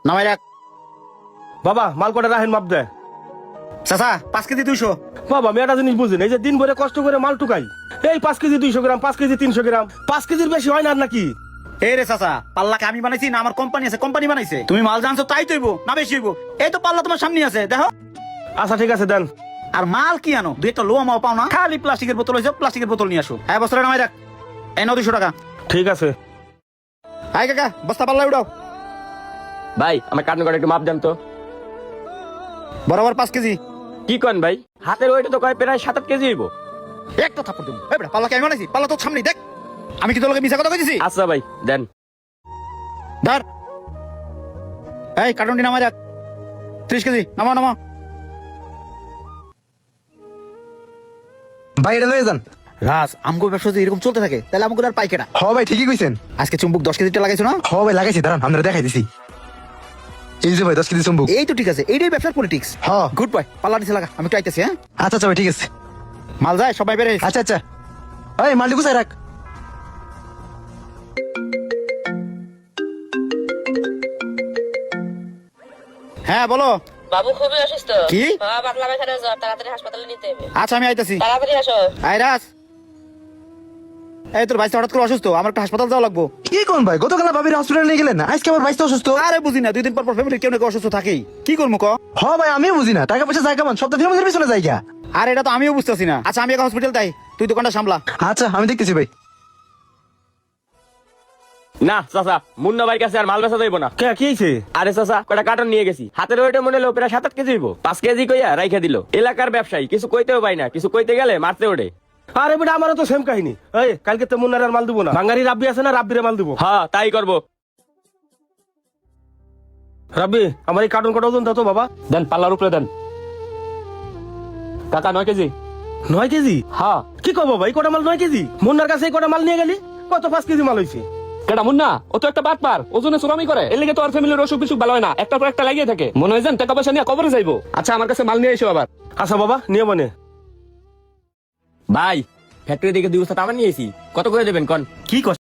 নামাই রাখ। বাবা মাল কটা রাখেন মাপ দে। চাচা 5 কেজি 200। বাবা আমি একটা জিনিস বুঝিনি, এই যে দিন ভরে কষ্ট করে মাল টুকাই, এই 5 কেজি 200 গ্রাম, 5 কেজি 300 গ্রাম, 5 কেজির বেশি হয় না আর নাকি? এই রে চাচা, পাল্লাকে আমি বানাইছি না আমার কোম্পানি আছে, কোম্পানি বানাইছে। তুমি মাল জানছো তাই তৈব না বেশি হইব। এই তো পাল্লা তোমার সামনে আছে, দেখো। আচ্ছা ঠিক আছে দেন। আর মাল কি আনো, দুই একটা লোয়া মাও পাও না, খালি প্লাস্টিকের বোতল হয়েছে, প্লাস্টিকের বোতল নিয়ে আসো। হ্যাঁ বস্তাটা নামাই রাখ। এই নাও 200 টাকা। ঠিক আছে হাই কাকা, বস্তা পাল্লা উঠাও। ভাই আমার কাটন কাটা একটু মাপ দেন তো। বরাবর 5 কেজি। কি কন ভাই, হাতের ওইটা তো কয় প্রায় 7-8 কেজি হইব। একটা থাপ্পড় দেবো। এই বেটা, পাল্লাকে আমি বানাইছি, পাল্লা তোর সামনেই দেখ। আমি কি তোর লগে মিছা কথা কইছি? আচ্ছা ভাই দেন। ধর। এই কার্টুনটি নামাই রাখ। 30 কেজি নামাও নামাও। ভাই এটা লয়ে যান। রাজ, আমগো ব্যবসা যদি এরকম চলতে থাকে তাহলে আমগো আর পাইকে না। হ ভাই ঠিকই কইছেন। আজকে চুম্বুক 10 কেজিটা লাগাইছো না? হ ভাই লাগাইছি, দাঁড়ান আমরা দেখাই দিছি। এই যে ভাই 10 কেজি চম্বুক। এই তো ঠিক আছে, এইটাই ব্যবসার পলিটিক্স। হ্যাঁ। গুড বয়, পাল্লা নিচে লাগা, আমি একটু আইতেছি। হ্যাঁ আচ্ছা আচ্ছা ভাই ঠিক আছে। মাল যায়, সবাই বেরে। আচ্ছা আচ্ছা। এই মালটি গুছাই রাখ। হ্যাঁ বলো। বাবু খুবই অসুস্থ। কি? হ্যাঁ, পাতলা পায়খানা জ্বর, তাড়াতাড়ি হাসপাতালে নিতে হবে। আচ্ছা আমি আইতেছি। তাড়াতাড়ি আসো। আই রাজ, এই তোর ভাইটা হঠাৎ করে অসুস্থ, আমার একটা হাসপাতাল যাওয়া লাগবো। কি কোন ভাই, গতকাল ভাবির হসপিটালে নিয়ে গেলেন না, আজকে আবার ভাইস্তা অসুস্থ। আরে বুঝি না, 2 দিন পর পর ফ্যামিলির কেউ না কেউ অসুস্থ থাকেই। কি করবো ক? হ ভাই আমিও বুঝি না, টাকা পয়সা জায়গা মান সব তো ফেমাসের পিছনে জায়গা। আর এটা তো আমিও বুঝতেছি না। আচ্ছা আমি এখন হসপিটাল তাই, তুই দোকানটা সামলা। আচ্ছা আমি দেখতেছি ভাই। না চাচা, মুন্না ভাইয়ের কাছে আর মাল বেচা যাইব না। কে কি হইছে? আরে চাচা কটা কার্টন নিয়ে গেছি, হাতের ওইটা মনে হলো প্রায় 7-8 কেজি হইব। 5 কেজি কইয়া রাইখা দিল। এলাকার ব্যবসায়ী কিছু কইতেও পাই না, কিছু কইতে গেলে মারতে ওঠে। আরে বেটা আমারও তো সেম কাহিনী। এই কালকে তো মুন্নার আর মাল দিব না, বাঙালি রাব্বি আছে না, রাব্বিরে মাল দিব। হ্যাঁ তাই করবো। রাব্বি আমার এই কার্টন কটা ওজন দাও তো বাবা। দেন পাল্লার উপরে দেন। কাকা 9 কেজি। 9 কেজি? হ্যাঁ। কি কব ভাই, কটা মাল 9 কেজি? মুন্নার কাছে এই কটা মাল নিয়ে গেলি, কত 5 কেজি মাল হইছে। কেডা মুন্না? ও তো একটা বাটপার, ওজনে চুরামি করে। এর লেগে তো আর ফ্যামিলির অসুখ বিসুখ ভালো হয় না, একটার পর একটা লাগিয়ে থাকে। মনে হয় যেন টাকা পয়সা নিয়ে কবরে যাইবো। আচ্ছা আমার কাছে মাল নিয়ে এসো আবার। আচ্ছা বাবা নিয়ে মানে। ভাই ফ্যাক্টরি থেকে 2 বস্তা তামাক নিয়েছি, কত করে দেবেন কন? কি কর